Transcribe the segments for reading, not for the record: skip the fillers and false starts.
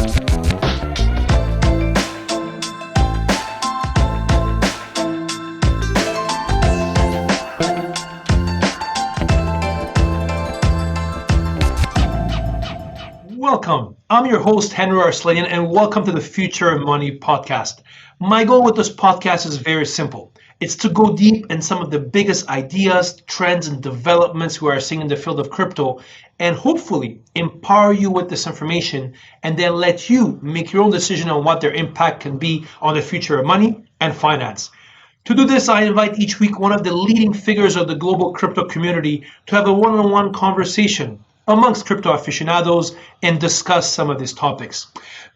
Welcome. I'm your host, Henri Arslanian, and welcome to the Future of Money podcast. My goal with this podcast is very simple. It's to go deep in some of the biggest ideas, trends, and developments we are seeing in the field of crypto, and hopefully empower you with this information and then let you make your own decision on what their impact can be on the future of money and finance. To do this, I invite each week one of the leading figures of the global crypto community to have a one-on-one conversation amongst crypto aficionados and discuss some of these topics.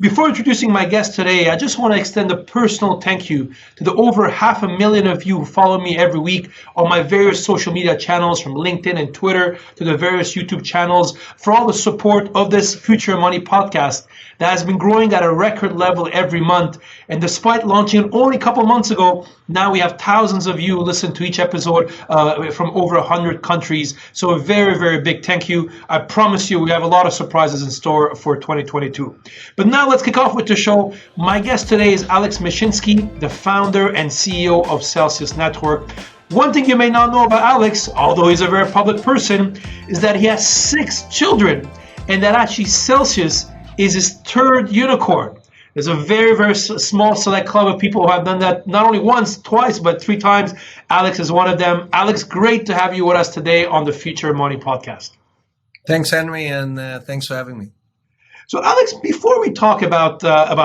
Before introducing my guest today, I just want to extend a personal thank you to the over 500,000 of you who follow me every week on my various social media channels, from LinkedIn and Twitter to the various YouTube channels, for all the support of this Future Money podcast that has been growing at a record level every month. And despite launching only a couple months ago, now we have thousands of you who listen to each episode from over 100 countries. So a very, very big thank you. I promise you we have a lot of surprises in store for 2022. But now let's kick off with the show. My guest today is Alex Mashinsky, the founder and CEO of Celsius Network. One thing you may not know about Alex, although he's a very public person, is that he has 6 children, and that actually Celsius is his 3rd unicorn. There's a very, very small select club of people who have done that not only once, twice, but 3 times. Alex is one of them. Alex, great to have you with us today on the Future Money podcast. Thanks, Henry, and thanks for having me. So, Alex, before we talk about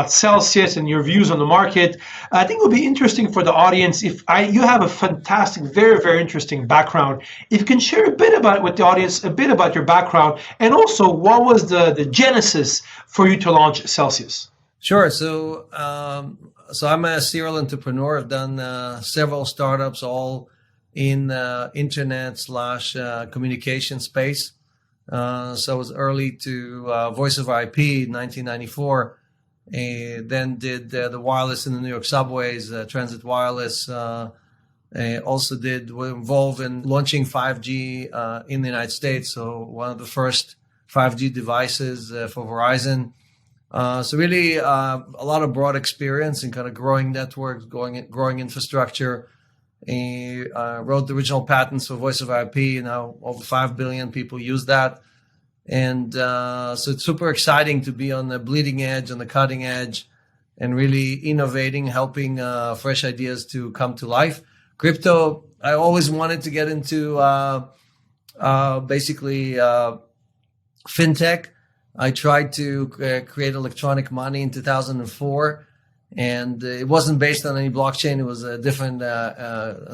Celsius and your views on the market, I think it would be interesting for the audience you have a fantastic, very, very interesting background. If you can share with the audience a bit about your background, and also what was the genesis for you to launch Celsius? Sure. So I'm a serial entrepreneur. I've done several startups, all in internet/communication space. So I was early to Voice over IP in 1994, then did the wireless in the New York subways, transit wireless. Also were involved in launching 5G in the United States. So one of the first 5G devices for Verizon. So really a lot of broad experience in kind of growing networks, growing infrastructure. Wrote the original patents for Voice over IP. Now over 5 billion people use that. And so it's super exciting to be on the bleeding edge, on the cutting edge, and really innovating, helping fresh ideas to come to life. Crypto, I always wanted to get into basically FinTech. I tried to create electronic money in 2004. And it wasn't based on any blockchain. It was a different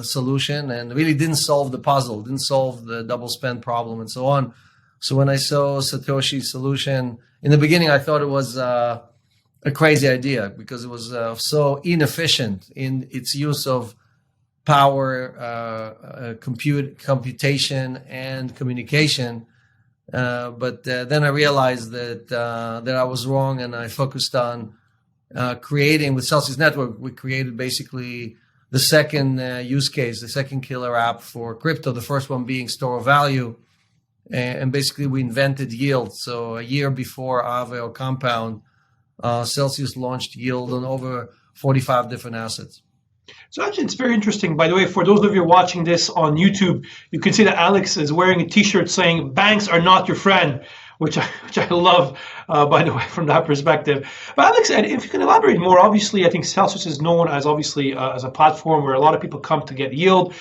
solution, and really didn't solve the puzzle, didn't solve the double spend problem and so on. So when I saw Satoshi's solution, in the beginning, I thought it was a crazy idea because it was so inefficient in its use of power, computation, and communication. But then I realized that I was wrong, and I focused on creating with Celsius Network. We created basically the second use case, the second killer app for crypto, the first one being store of value. And basically we invented yield. So a year before Aave or Compound, Celsius launched yield on over 45 different assets. So actually, it's very interesting. By the way, for those of you watching this on YouTube, you can see that Alex is wearing a T-shirt saying "Banks are not your friend," which I love, by the way, from that perspective. But Alex, and if you can elaborate more, obviously, I think Celsius is known as as a platform where a lot of people come to get yield.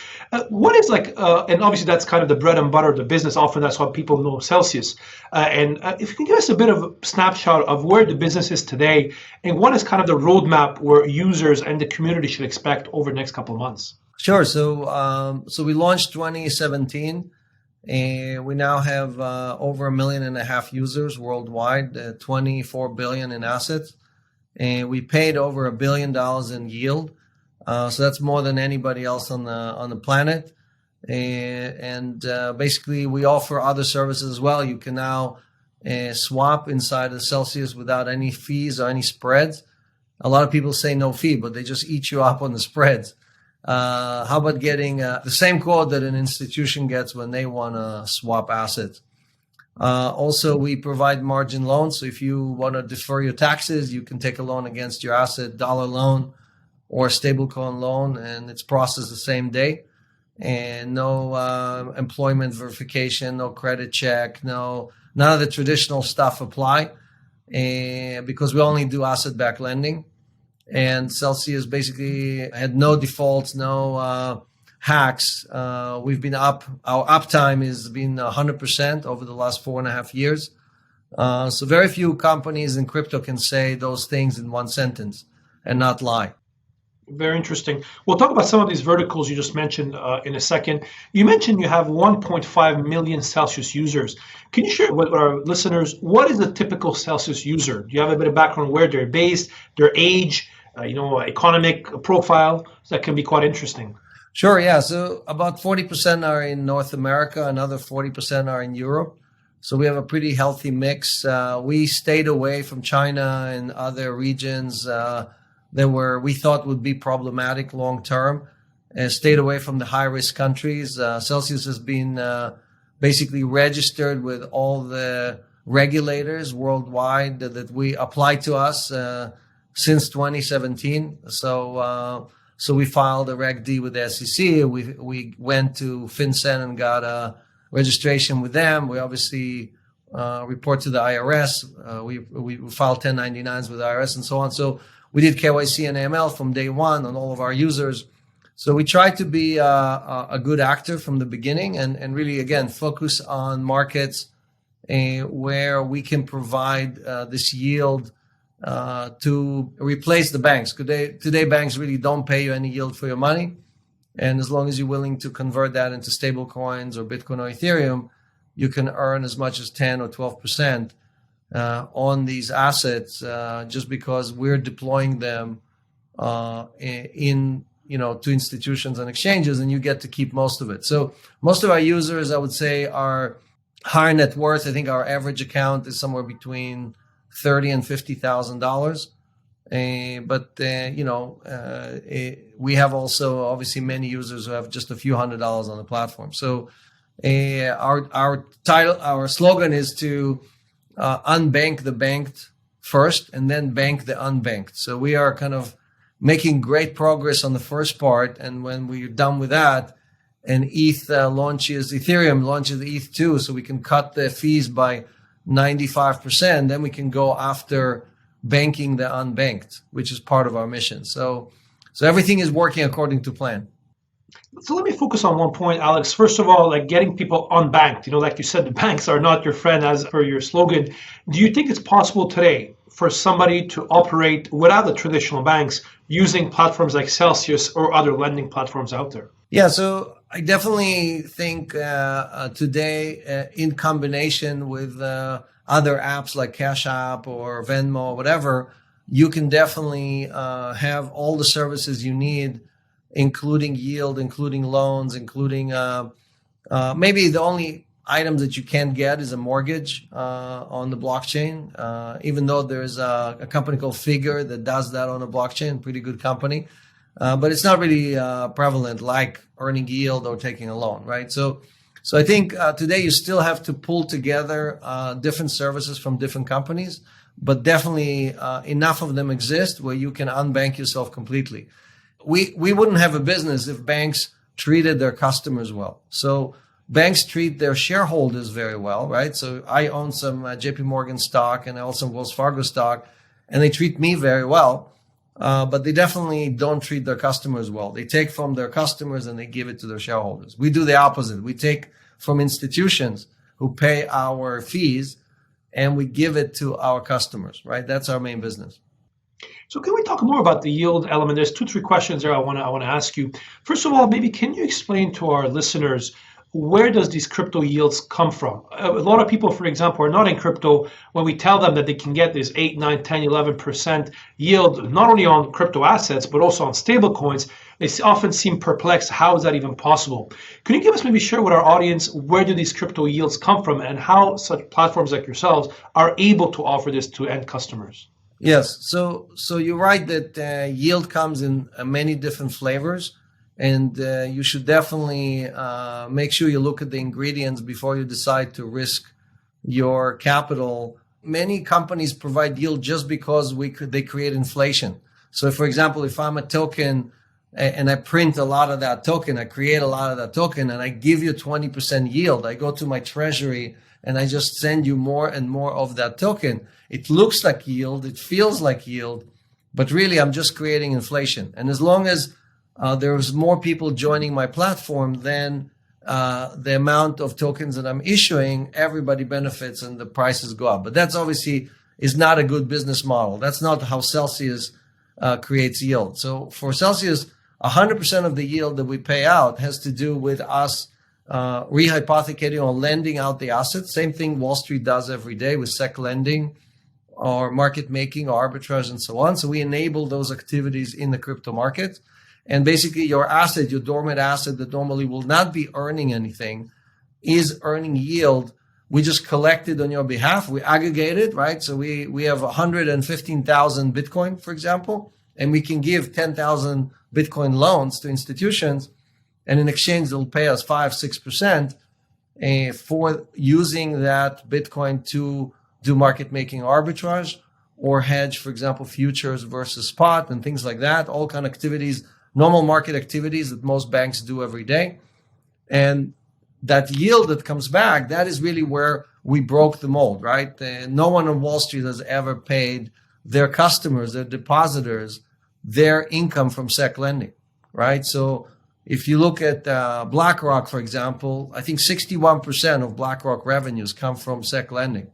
What is and obviously that's kind of the bread and butter of the business. Often that's how people know Celsius. And if you can give us a bit of a snapshot of where the business is today, and what is kind of the roadmap where users and the community should expect over the next couple of months. Sure. So we launched 2017. And we now have over 1.5 million users worldwide, 24 billion in assets, and we paid over $1 billion in yield. So that's more than anybody else on the planet. And basically, we offer other services as well. You can now swap inside of Celsius without any fees or any spreads. A lot of people say no fee, but they just eat you up on the spreads. How about getting the same quote that an institution gets when they want to swap assets? Also, we provide margin loans. So if you want to defer your taxes, you can take a loan against your asset, dollar loan or stablecoin loan, and it's processed the same day. And no employment verification, no credit check, none of the traditional stuff apply, because we only do asset-backed lending. And Celsius basically had no defaults, no hacks. We've been up. Our uptime has been 100% over the last 4.5 years. So very few companies in crypto can say those things in one sentence and not lie. Very interesting. We'll talk about some of these verticals you just mentioned in a second. You mentioned you have 1.5 million Celsius users. Can you share with our listeners, what is a typical Celsius user? Do you have a bit of background where they're based, their age, economic profile? So that can be quite interesting. Sure, yeah. So about 40% are in North America, another 40% are in Europe. So we have a pretty healthy mix. We stayed away from China and other regions that we thought would be problematic long term, and stayed away from the high risk countries. Celsius has been basically registered with all the regulators worldwide that we apply to us since 2017. So we filed a Reg D with the SEC. We went to FinCEN and got a registration with them. We obviously report to the IRS. We filed 1099s with the IRS and so on. So we did KYC and AML from day one on all of our users. So we tried to be a good actor from the beginning and really, again, focus on markets where we can provide this yield to replace the banks. Today, banks really don't pay you any yield for your money. And as long as you're willing to convert that into stable coins or Bitcoin or Ethereum, you can earn as much as 10 or 12% on these assets, just because we're deploying them to institutions and exchanges, and you get to keep most of it. So most of our users, I would say, are higher net worth. I think our average account is somewhere between $30,000 and $50,000. We have also obviously many users who have just a few $100s on the platform. So our slogan is to unbank the banked first and then bank the unbanked. So we are kind of making great progress on the first part. And when we're done with that and Ethereum launches ETH2, so we can cut the fees by 95%, then we can go after banking the unbanked, which is part of our mission. So everything is working according to plan. So let me focus on one point, Alex. First of all, like getting people unbanked. Like you said, the banks are not your friend, as per your slogan. Do you think it's possible today for somebody to operate without the traditional banks using platforms like Celsius or other lending platforms out there? Yeah, so I definitely think today, in combination with other apps like Cash App or Venmo or whatever, you can definitely have all the services you need, including yield, including loans, including maybe the only item that you can't get is a mortgage on the blockchain, even though there's a company called Figure that does that on a blockchain, pretty good company. But it's not really prevalent like earning yield or taking a loan, right? So I think today you still have to pull together different services from different companies, but definitely enough of them exist where you can unbank yourself completely. We wouldn't have a business if banks treated their customers well. So banks treat their shareholders very well, right? So I own some JP Morgan stock and I own some Wells Fargo stock, and they treat me very well. But they definitely don't treat their customers well. They take from their customers and they give it to their shareholders. We do the opposite. We take from institutions who pay our fees and we give it to our customers, right? That's our main business. So can we talk more about the yield element? There's 2-3 questions there I want to ask you. First of all, maybe can you explain to our listeners, where does these crypto yields come from? A lot of people, for example, are not in crypto. When we tell them that they can get this 8, 9, 10, 11% yield, not only on crypto assets, but also on stable coins, they often seem perplexed. How is that even possible? Can you give us, maybe share with our audience, where do these crypto yields come from and how such platforms like yourselves are able to offer this to end customers? Yes. So you're right that yield comes in many different flavors. And you should definitely make sure you look at the ingredients before you decide to risk your capital. Many companies provide yield just because they create inflation. So, for example, if I'm a token and I print a lot of that token, I create a lot of that token, and I give you 20% yield, I go to my treasury and I just send you more and more of that token. It looks like yield, it feels like yield, but really I'm just creating inflation. And as long as there's more people joining my platform, then the amount of tokens that I'm issuing, everybody benefits and the prices go up. But that's obviously is not a good business model. That's not how Celsius creates yield. So for Celsius, 100% of the yield that we pay out has to do with us rehypothecating or lending out the assets. Same thing Wall Street does every day with SEC lending or market making or arbitrage and so on. So we enable those activities in the crypto market. And basically your asset, your dormant asset that normally will not be earning anything, is earning yield. We just collect it on your behalf. We aggregate it, right? So we have 115,000 Bitcoin, for example, and we can give 10,000 Bitcoin loans to institutions. And in exchange, they'll pay us 5-6% for using that Bitcoin to do market making arbitrage or hedge, for example, futures versus spot and things like that. All kind of activities, normal market activities that most banks do every day. And that yield that comes back, that is really where we broke the mold, right? No one on Wall Street has ever paid their customers, their depositors, their income from SEC lending, right? So if you look at BlackRock, for example, I think 61% of BlackRock revenues come from SEC lending,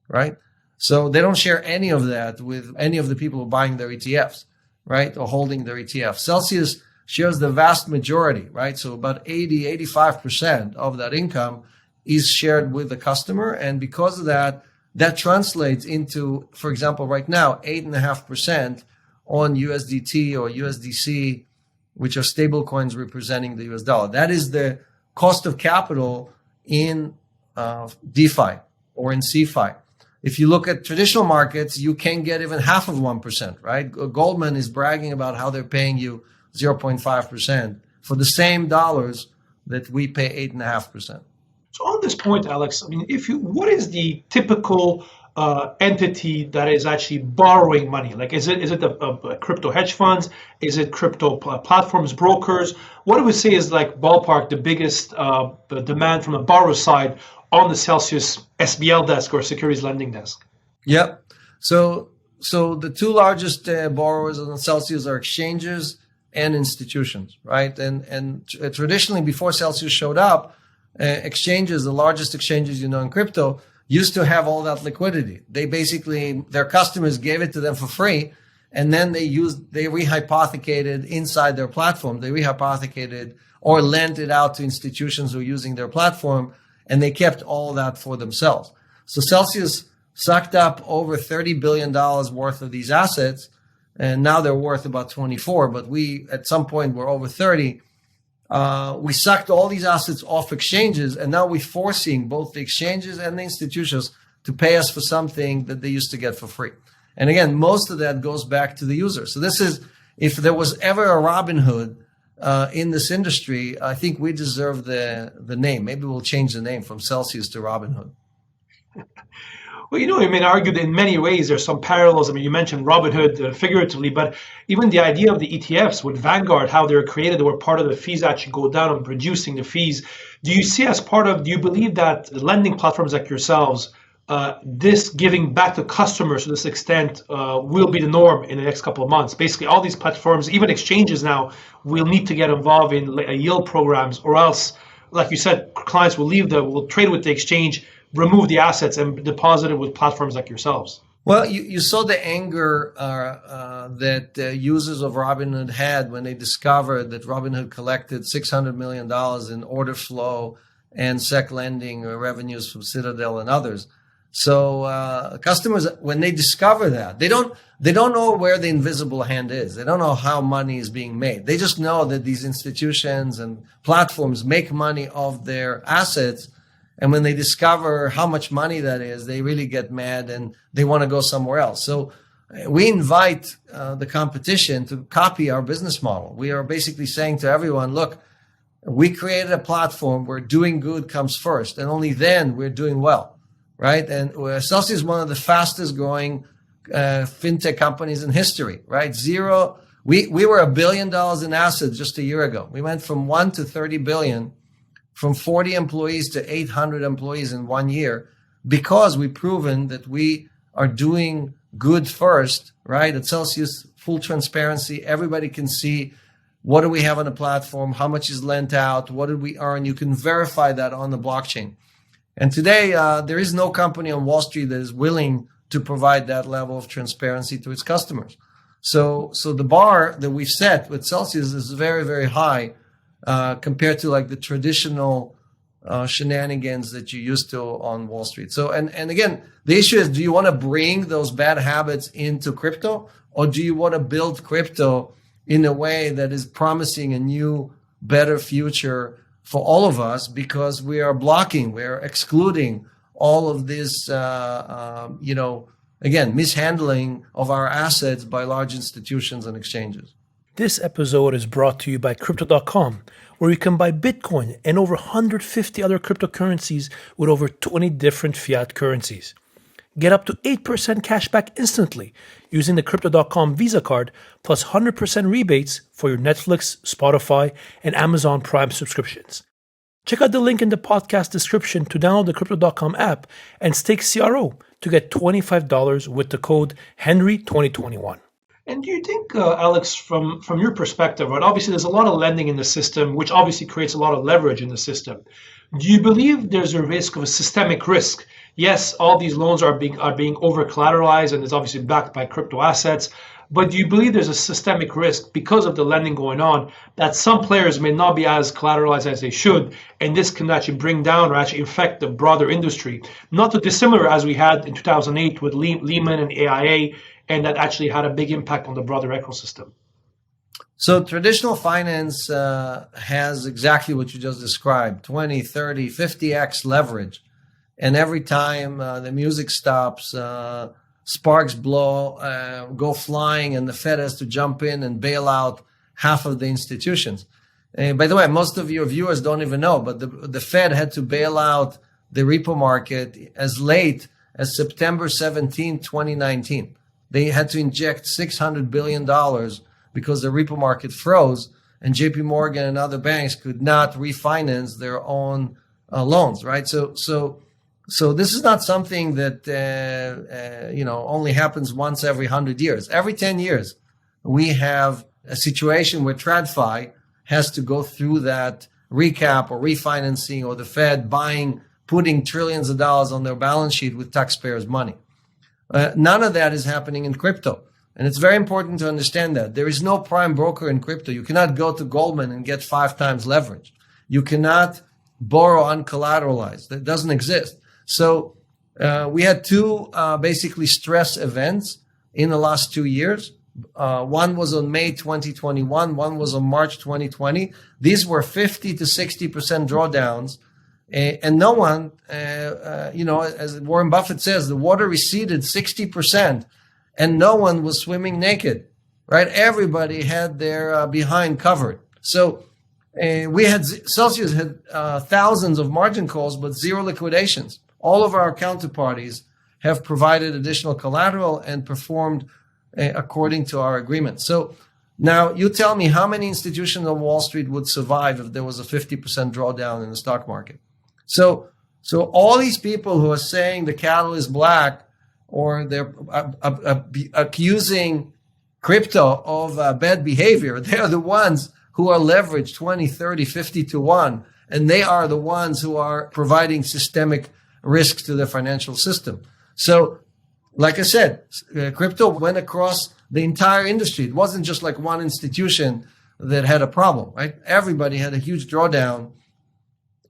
right? So they don't share any of that with any of the people who are buying their ETFs, right? Or holding their ETFs. Celsius shares the vast majority, right? So about 85% of that income is shared with the customer. And because of that, that translates into, for example, right now, 8.5% on USDT or USDC, which are stablecoins representing the US dollar. That is the cost of capital in DeFi or in CeFi. If you look at traditional markets, you can get even half of 1%, right? Goldman is bragging about how they're paying you 0.5% for the same dollars that we pay 8.5%. So on this point, Alex, I mean, what is the typical entity that is actually borrowing money? Like, is it the crypto hedge funds? Is it crypto platforms, brokers? What do we say is like ballpark the biggest demand from the borrower side on the Celsius SBL desk or securities lending desk? Yep. So the two largest borrowers on Celsius are exchanges and institutions, right? And traditionally, before Celsius showed up, exchanges, the largest exchanges in crypto, used to have all that liquidity. They basically, their customers gave it to them for free, and then they rehypothecated inside their platform. They rehypothecated or lent it out to institutions who are using their platform, and they kept all that for themselves. So Celsius sucked up over $30 billion worth of these assets, and now they're worth about 24, but we, at some point, were over 30. We sucked all these assets off exchanges, and now we're forcing both the exchanges and the institutions to pay us for something that they used to get for free. And again, most of that goes back to the user. So this is, if there was ever a Robin Hood in this industry, I think we deserve the name. Maybe we'll change the name from Celsius to Robin Hood. Well, you may argue that in many ways there's some parallels. I mean, you mentioned Robinhood figuratively, but even the idea of the ETFs with Vanguard, how they're created, where part of the fees actually go down on producing the fees. Do you believe that lending platforms like yourselves, this giving back to customers to this extent will be the norm in the next couple of months? Basically, all these platforms, even exchanges now, will need to get involved in yield programs, or else, like you said, clients will trade with the exchange, remove the assets, and deposit it with platforms like yourselves. Well, you saw the anger that users of Robinhood had when they discovered that Robinhood collected $600 million in order flow and SEC lending revenues from Citadel and others. So customers, when they discover that, they don't know where the invisible hand is. They don't know how money is being made. They just know that these institutions and platforms make money off their assets. And when they discover how much money that is, they really get mad and they want to go somewhere else. So we invite the competition to copy our business model. We are basically saying to everyone, look, we created a platform where doing good comes first, and only then we're doing well. right? And Celsius is one of the fastest growing fintech companies in history, right? We were $1 billion in assets just a year ago. We went from 1 to 30 billion, from 40 employees to 800 employees in 1 year, because we've proven that we are doing good first, right? At Celsius, full transparency. Everybody can see what do we have on the platform, how much is lent out, what did we earn. You can verify that on the blockchain. And today, there is no company on Wall Street that is willing to provide that level of transparency to its customers. So the bar that we've set with Celsius is very, very high compared to like the traditional shenanigans that you used to on Wall Street. So, and again, the issue is, do you want to bring those bad habits into crypto, or do you want to build crypto in a way that is promising a new, better future for all of us, because we are excluding all of this, again, mishandling of our assets by large institutions and exchanges. This episode is brought to you by Crypto.com, where you can buy Bitcoin and over 150 other cryptocurrencies with over 20 different fiat currencies. Get up to 8% cash back instantly using the Crypto.com Visa card, plus 100% rebates for your Netflix, Spotify, and Amazon Prime subscriptions. Check out the link in the podcast description to download the Crypto.com app and stake CRO to get $25 with the code Henry2021. And do you think, Alex, from your perspective, right? Obviously, there's a lot of lending in the system, which obviously creates a lot of leverage in the system. Do you believe there's a risk of a systemic risk? Yes, all these loans are being over collateralized, and it's obviously backed by crypto assets. But do you believe there's a systemic risk because of the lending going on that some players may not be as collateralized as they should, and this can actually bring down or actually affect the broader industry? Not too dissimilar as we had in 2008 with Lehman and AIA, and that actually had a big impact on the broader ecosystem. So traditional finance has exactly what you just described, 20, 30, 50x leverage. And every time the music stops, sparks go flying, and the Fed has to jump in and bail out half of the institutions. By the way, most of your viewers don't even know, but the Fed had to bail out the repo market as late as September 17, 2019. They had to inject $600 billion because the repo market froze, and JP Morgan and other banks could not refinance their own loans, right? So this is not something that only happens once every 100 years. Every 10 years, we have a situation where TradFi has to go through that recap or refinancing, or the Fed putting trillions of dollars on their balance sheet with taxpayers' money. None of that is happening in crypto. And it's very important to understand that. There is no prime broker in crypto. You cannot go to Goldman and get 5 times leverage. You cannot borrow uncollateralized. That doesn't exist. So we had two basically stress events in the last 2 years. One was on May 2021. One was on March 2020. These were 50 to 60% drawdowns. And no one, as Warren Buffett says, the water receded 60% and no one was swimming naked, right? Everybody had their behind covered. So Celsius had thousands of margin calls, but 0 liquidations. All of our counterparties have provided additional collateral and performed according to our agreement. So now you tell me, how many institutions on Wall Street would survive if there was a 50% drawdown in the stock market? So all these people who are saying the cattle is black, or they're accusing crypto of bad behavior, they're the ones who are leveraged 20, 30, 50 to 1. And they are the ones who are providing systemic risks to the financial system. So, like I said, crypto went across the entire industry. It wasn't just like one institution that had a problem, right? Everybody had a huge drawdown.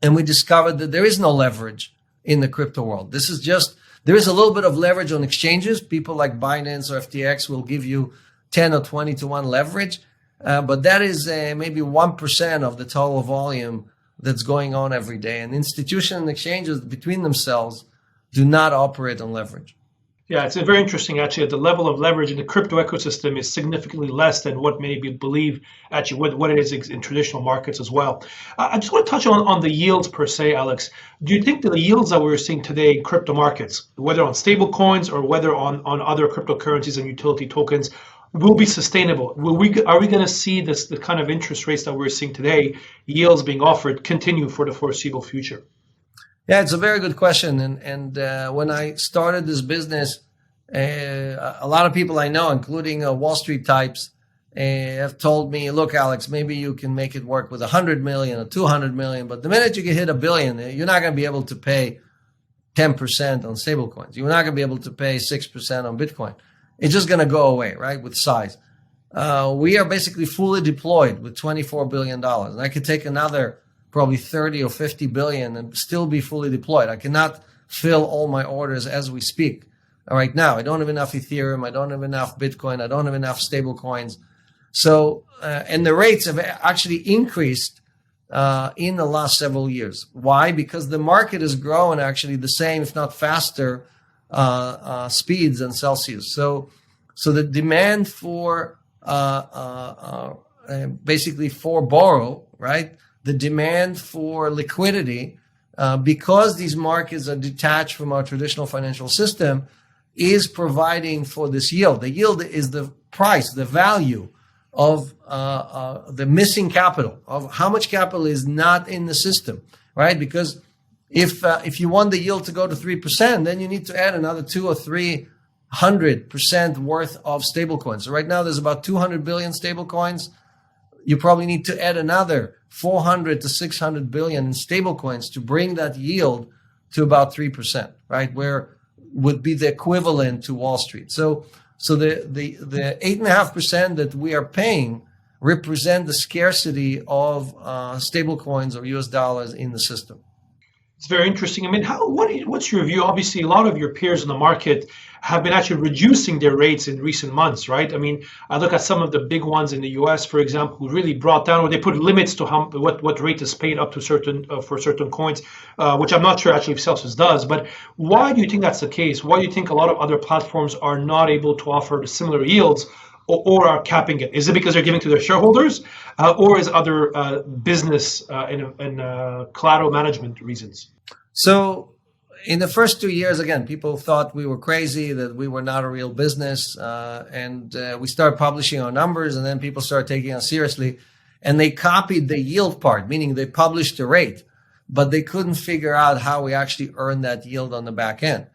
And we discovered that there is no leverage in the crypto world. There is a little bit of leverage on exchanges. People like Binance or FTX will give you 10 or 20 to 1 leverage. But that is maybe 1% of the total volume that's going on every day. And institutions and exchanges between themselves do not operate on leverage. Yeah, it's very interesting actually that the level of leverage in the crypto ecosystem is significantly less than what many people believe actually what it is in traditional markets as well. I just want to touch on the yields per se, Alex. Do you think that the yields that we're seeing today in crypto markets, whether on stable coins or whether on other cryptocurrencies and utility tokens, will be sustainable? Are we going to see the kind of interest rates that we're seeing today, yields being offered, continue for the foreseeable future? Yeah, it's a very good question. And when I started this business, a lot of people I know, including Wall Street types, have told me, look, Alex, maybe you can make it work with 100 million or 200 million. But the minute you get hit $1 billion, you're not going to be able to pay 10% on stablecoins. You're not going to be able to pay 6% on Bitcoin. It's just going to go away, right, with size. We are basically fully deployed with $24 billion. And I could take another probably 30 or 50 billion and still be fully deployed. I cannot fill all my orders as we speak right now. I don't have enough Ethereum. I don't have enough Bitcoin. I don't have enough stable coins. So, and the rates have actually increased in the last several years. Why? Because the market is growing actually the same, if not faster, speeds than Celsius. So the demand for basically for borrow, right? The demand for liquidity, because these markets are detached from our traditional financial system, is providing for this yield. The yield is the price, the value of the missing capital, of how much capital is not in the system, right? Because if you want the yield to go to 3%, then you need to add another 200 or 300% worth of stablecoins. So right now there's about 200 billion stablecoins. You probably need to add another 400 to 600 billion in stablecoins to bring that yield to about 3%, right? Where would be the equivalent to Wall Street. So the 8.5% that we are paying represent the scarcity of stablecoins or US dollars in the system. It's very interesting. I mean, what's your view? Obviously, a lot of your peers in the market have been actually reducing their rates in recent months, right? I mean, I look at some of the big ones in the US, for example, who really brought down, or they put limits to what rate is paid up to certain for certain coins, which I'm not sure actually if Celsius does. But why do you think that's the case? Why do you think a lot of other platforms are not able to offer the similar yields? Or are capping it? Is it because they're giving to their shareholders, or is other business and collateral management reasons? So in the first 2 years, again, people thought we were crazy, that we were not a real business. And we started publishing our numbers, and then people started taking us seriously. And they copied the yield part, meaning they published the rate, but they couldn't figure out how we actually earned that yield on the back end.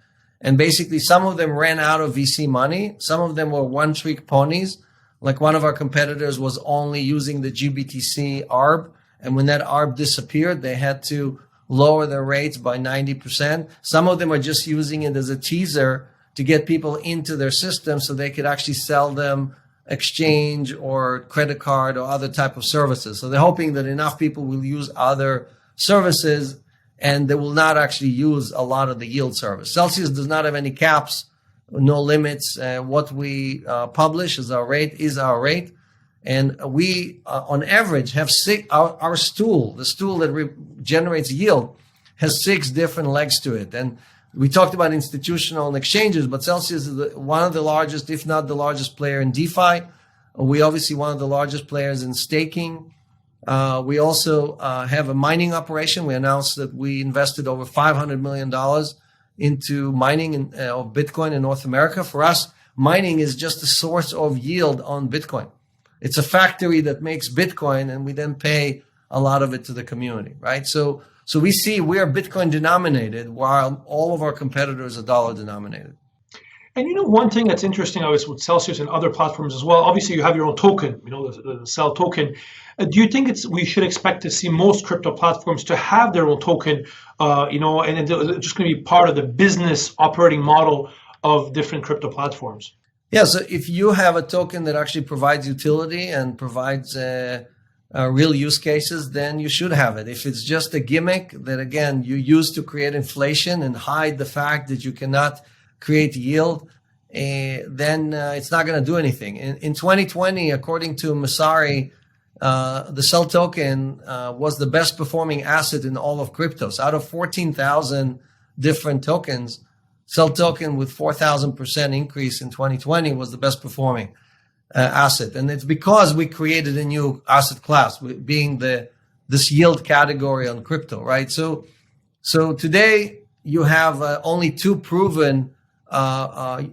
And basically, some of them ran out of VC money. Some of them were one-trick ponies. Like one of our competitors was only using the GBTC ARB. And when that ARB disappeared, they had to lower their rates by 90%. Some of them are just using it as a teaser to get people into their system so they could actually sell them exchange or credit card or other type of services. So they're hoping that enough people will use other services and they will not actually use a lot of the yield service. Celsius does not have any caps, no limits. What we publish as our rate. And we, on average, have our stool, the stool that generates yield, has 6 different legs to it. And we talked about institutional and exchanges, but Celsius is one of the largest, if not the largest player in DeFi. We obviously one of the largest players in staking. We also have a mining operation. We announced that we invested over $500 million into mining of Bitcoin in North America. For us, mining is just a source of yield on Bitcoin. It's a factory that makes Bitcoin, and we then pay a lot of it to the community, right? So we see we are Bitcoin denominated while all of our competitors are dollar denominated. And one thing that's interesting, obviously, with Celsius and other platforms as well, obviously you have your own token, the Cell token. Do you think we should expect to see most crypto platforms to have their own token, and it's just going to be part of the business operating model of different crypto platforms? Yeah, so if you have a token that actually provides utility and provides real use cases, then you should have it. If it's just a gimmick that, again, you use to create inflation and hide the fact that you cannot create yield, then it's not going to do anything. In 2020, according to Masari, the Cell token was the best performing asset in all of cryptos. Out of 14,000 different tokens, Cell token with 4,000% increase in 2020 was the best performing asset. And it's because we created a new asset class, being this yield category on crypto, right? So today you have only two proven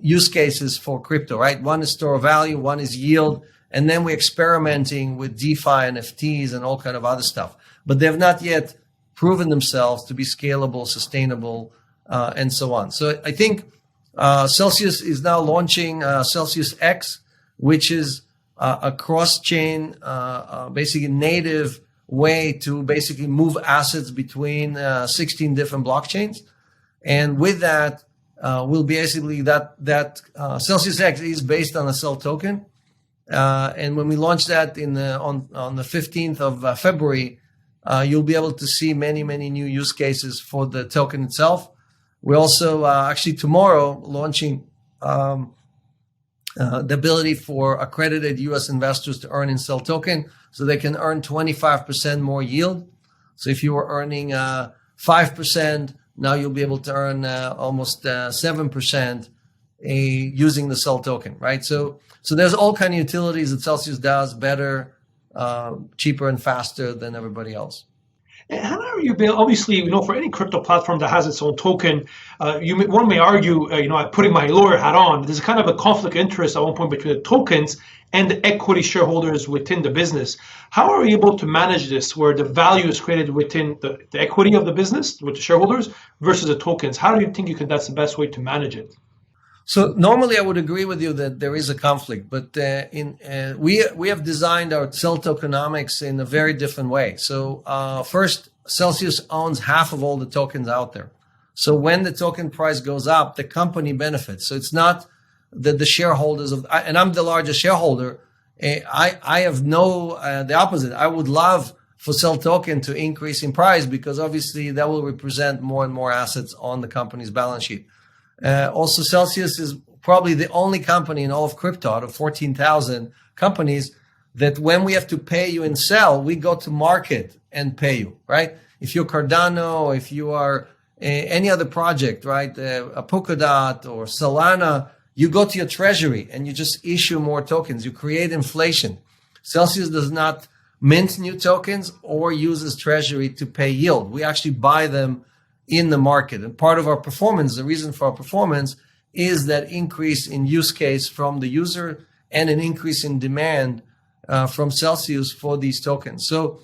use cases for crypto, right? One is store of value, one is yield. And then we're experimenting with DeFi, NFTs, and all kind of other stuff. But they have not yet proven themselves to be scalable, sustainable, and so on. So I think Celsius is now launching Celsius X, which is a cross-chain, basically native way to basically move assets between 16 different blockchains. And with that, will basically that Celsius X is based on a Cell token. And when we launch that on the 15th of February, you'll be able to see many new use cases for the token itself. We're also actually tomorrow launching the ability for accredited U.S. investors to earn in Cell token, so they can earn 25% more yield. So if you were earning 5%, now you'll be able to earn almost 7% using the Cell token, right? So there's all kind of utilities that Celsius does better, cheaper, and faster than everybody else. And how are you able, obviously, for any crypto platform that has its own token, one may argue, putting my lawyer hat on, there's kind of a conflict of interest at one point between the tokens and the equity shareholders within the business. How are we able to manage this where the value is created within the equity of the business with the shareholders versus the tokens? How do you think that's the best way to manage it? So normally I would agree with you that there is a conflict, but we have designed our Cell tokenomics in a very different way. So first, Celsius owns half of all the tokens out there. So when the token price goes up, the company benefits. So it's not that the shareholders and I'm the largest shareholder. I have the opposite. I would love for Cell token to increase in price because obviously that will represent more and more assets on the company's balance sheet. Also, Celsius is probably the only company in all of crypto out of 14,000 companies that when we have to pay you in Cell, we go to market and pay you, right? If you're Cardano, if you are any other project, right, a Polkadot or Solana, you go to your treasury and you just issue more tokens. You create inflation. Celsius does not mint new tokens or uses treasury to pay yield. We actually buy them in the market. And part of our performance, the reason for our performance is that increase in use case from the user and an increase in demand from Celsius for these tokens. So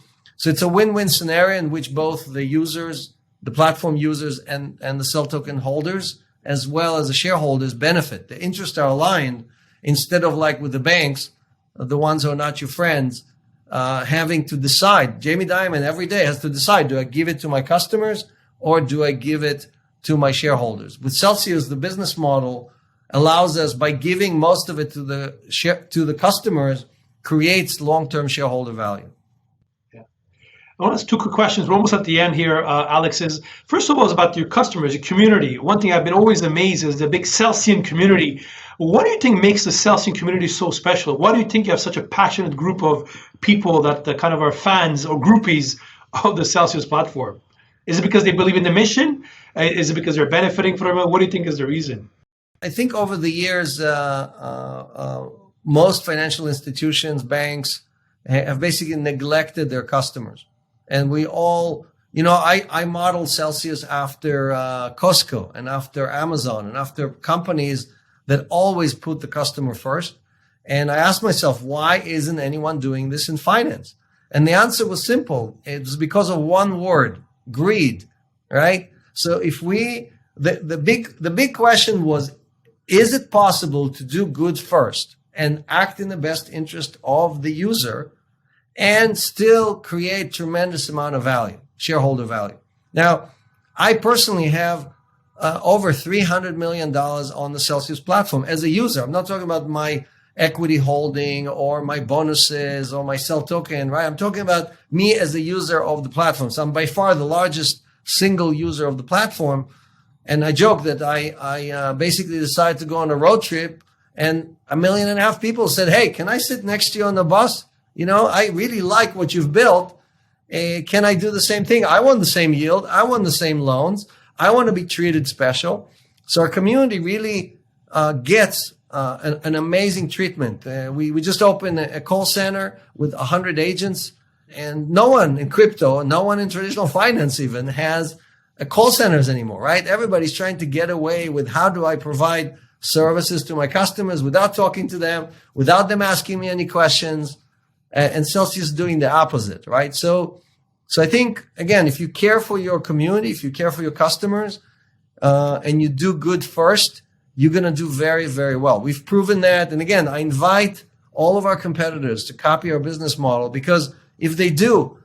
it's a win-win scenario in which both the users, the platform users and the Cell token holders, as well as the shareholders benefit. The interests are aligned instead of like with the banks, the ones who are not your friends, having to decide. Jamie Dimon every day has to decide, do I give it to my customers or do I give it to my shareholders? With Celsius, the business model allows us, by giving most of it to the customers, creates long-term shareholder value. Yeah. I want to ask two quick questions. We're almost at the end here, Alex. First of all, is about your customers, your community. One thing I've been always amazed is the big Celsian community. What do you think makes the Celsian community so special? Why do you think you have such a passionate group of people that kind of are fans or groupies of the Celsius platform? Is it because they believe in the mission? Is it because they're benefiting from it? What do you think is the reason? I think over the years, most financial institutions, banks, have basically neglected their customers. And we all, I model Celsius after Costco and after Amazon and after companies that always put the customer first. And I asked myself, why isn't anyone doing this in finance? And the answer was simple. It was because of one word: greed, right? So if the big question was, is it possible to do good first and act in the best interest of the user and still create tremendous amount of value, shareholder value? Now, I personally have over $300 million on the Celsius platform as a user. I'm not talking about my equity holding or my bonuses or my Cell token, right? I'm talking about me as a user of the platform. So I'm by far the largest single user of the platform. And I joke that I basically decided to go on a road trip and 1.5 million people said, hey, can I sit next to you on the bus? I really like what you've built. Can I do the same thing? I want the same yield. I want the same loans. I want to be treated special. So our community really gets an amazing treatment. We just opened a call center with 100 agents, and no one in crypto, no one in traditional finance even has call centers anymore, right? Everybody's trying to get away with how do I provide services to my customers without talking to them, without them asking me any questions, and Celsius is doing the opposite, right? So I think, again, if you care for your community, if you care for your customers, and you do good first, you're going to do very, very well. We've proven that. And again, I invite all of our competitors to copy our business model, because if they do,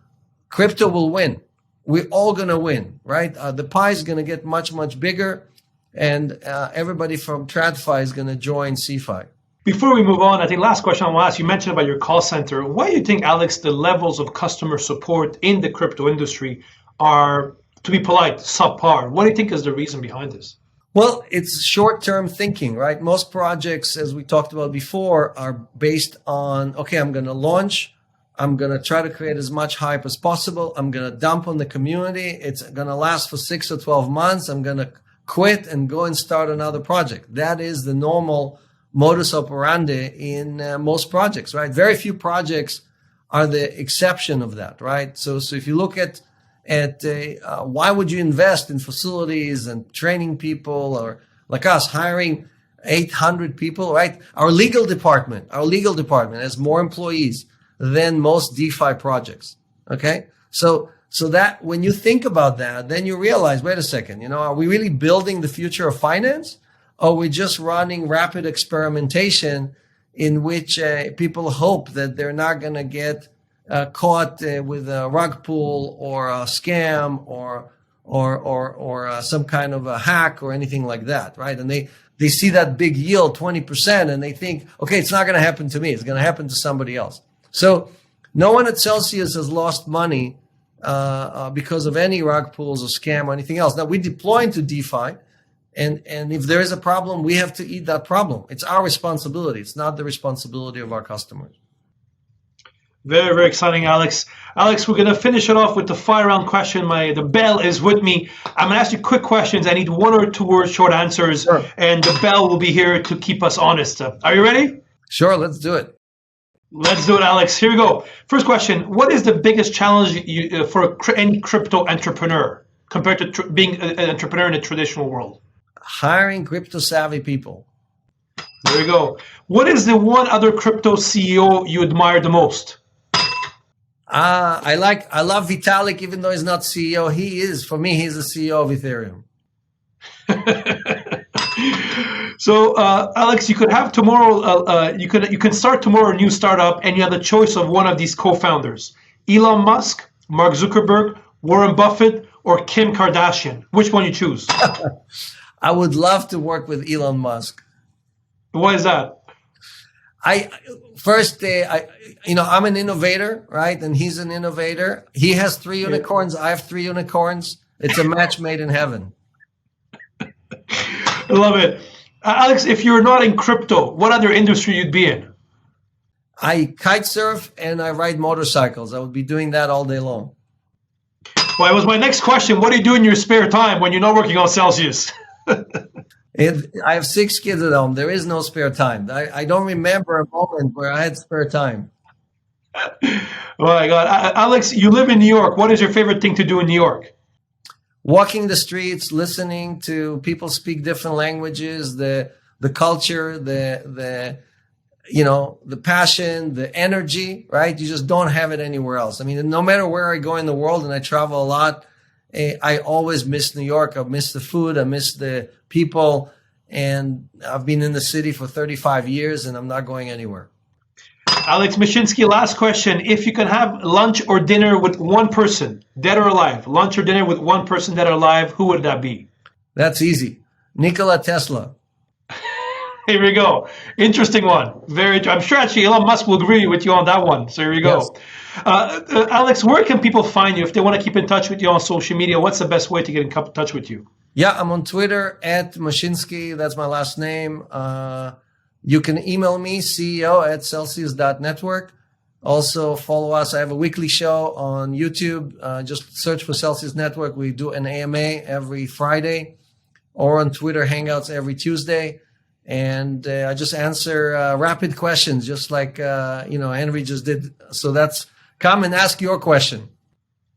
crypto will win. We're all going to win, right? The pie is going to get much, much bigger, and everybody from TradFi is going to join CFI. Before we move on, I think last question I want to ask, you mentioned about your call center. Why do you think, Alex, the levels of customer support in the crypto industry are, to be polite, subpar? What do you think is the reason behind this? Well, it's short-term thinking, right? Most projects, as we talked about before, are based on, okay, I'm going to launch. I'm going to try to create as much hype as possible. I'm going to dump on the community. It's going to last for 6 or 12 months. I'm going to quit and go and start another project. That is the normal modus operandi in most projects, right? Very few projects are the exception of that, right? So if you look at why would you invest in facilities and training people, or like us hiring 800 people, right? Our legal department has more employees than most DeFi projects. Okay. So that when you think about that, then you realize, wait a second, are we really building the future of finance? Or are we just running rapid experimentation in which people hope that they're not going to get caught with a rug pull or a scam or some kind of a hack or anything like that, right? And they see that big yield, 20%, and they think, okay, it's not going to happen to me. It's going to happen to somebody else. So no one at Celsius has lost money because of any rug pulls or scam or anything else. Now, we deploy into DeFi, and if there is a problem, we have to eat that problem. It's our responsibility. It's not the responsibility of our customers. Very, very exciting, Alex. Alex, we're going to finish it off with the fire round question. The bell is with me. I'm going to ask you quick questions. I need 1 or 2 word short answers, sure. And the bell will be here to keep us honest. Are you ready? Sure, let's do it. Let's do it, Alex. Here we go. First question. What is the biggest challenge for any crypto entrepreneur compared to being an entrepreneur in the traditional world? Hiring crypto-savvy people. There we go. What is the one other crypto CEO you admire the most? I love Vitalik, even though he's not CEO. For me, he's the CEO of Ethereum. So, Alex, you could have tomorrow. You can start tomorrow a new startup, and you have the choice of one of these co-founders: Elon Musk, Mark Zuckerberg, Warren Buffett, or Kim Kardashian. Which one you choose? I would love to work with Elon Musk. Why is that? I'm an innovator, right? And he's an innovator. He has 3 unicorns. I have 3 unicorns. It's a match made in heaven. I love it. Alex, if you're not in crypto, what other industry you'd be in? I kite surf and I ride motorcycles. I would be doing that all day long. Well, it was my next question. What do you do in your spare time when you're not working on Celsius? I have 6 kids at home. There is no spare time. I don't remember a moment where I had spare time. Oh my God. Alex, you live in New York. What is your favorite thing to do in New York? Walking the streets, listening to people speak different languages, the culture, the passion, the energy, right? You just don't have it anywhere else. I mean, no matter where I go in the world, and I travel a lot, I always miss New York. I miss the food. I miss the people. And I've been in the city for 35 years, and I'm not going anywhere. Alex Mashinsky, last question. If you can have lunch or dinner with one person, dead or alive, lunch or dinner with one person dead or alive, who would that be? That's easy. Nikola Tesla. Here we go. Interesting one. I'm sure actually Elon Musk will agree with you on that one. So here we go. Yes. Alex, where can people find you if they want to keep in touch with you on social media? What's the best way to get in touch with you? Yeah, I'm on Twitter at Mashinsky. That's my last name. You can email me, ceo@celsius.network. Also follow us. I have a weekly show on YouTube. Just search for Celsius Network. We do an AMA every Friday. or on Twitter Hangouts every Tuesday. And I just answer rapid questions, just like Henri just did. So that's come and ask your question.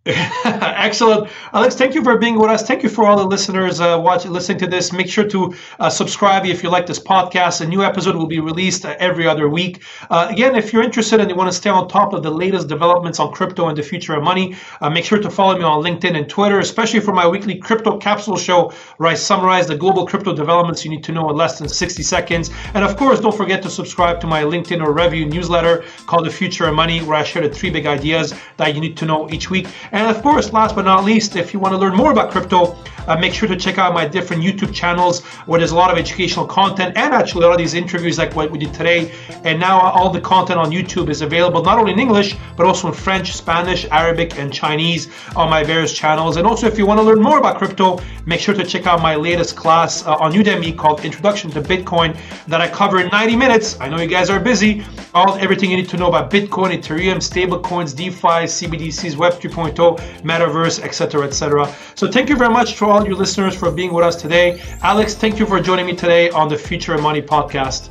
Excellent. Alex, thank you for being with us. Thank you for all the listeners listening to this. Make sure to subscribe if you like this podcast. A new episode will be released every other week. Again, if you're interested and you want to stay on top of the latest developments on crypto and the future of money, make sure to follow me on LinkedIn and Twitter, especially for my weekly Crypto Capsule show, where I summarize the global crypto developments you need to know in less than 60 seconds. And of course, don't forget to subscribe to my LinkedIn or review newsletter called The Future of Money, where I share the 3 big ideas that you need to know each week. And of course, last but not least, if you want to learn more about crypto, make sure to check out my different YouTube channels where there's a lot of educational content and actually a lot of these interviews like what we did today. And now all the content on YouTube is available not only in English, but also in French, Spanish, Arabic, and Chinese on my various channels. And also, if you want to learn more about crypto, make sure to check out my latest class on Udemy called Introduction to Bitcoin that I cover in 90 minutes. I know you guys are busy. Everything you need to know about Bitcoin, Ethereum, stablecoins, DeFi, CBDCs, Web 3.0, Metaverse, etc., etc. So thank you very much to all your listeners for being with us today. Alex, thank you for joining me today on the Future of Money podcast.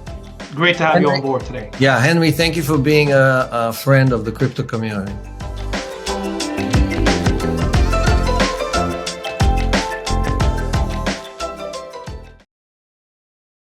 Great to have you on board today. Yeah, Henri, thank you for being a friend of the crypto community.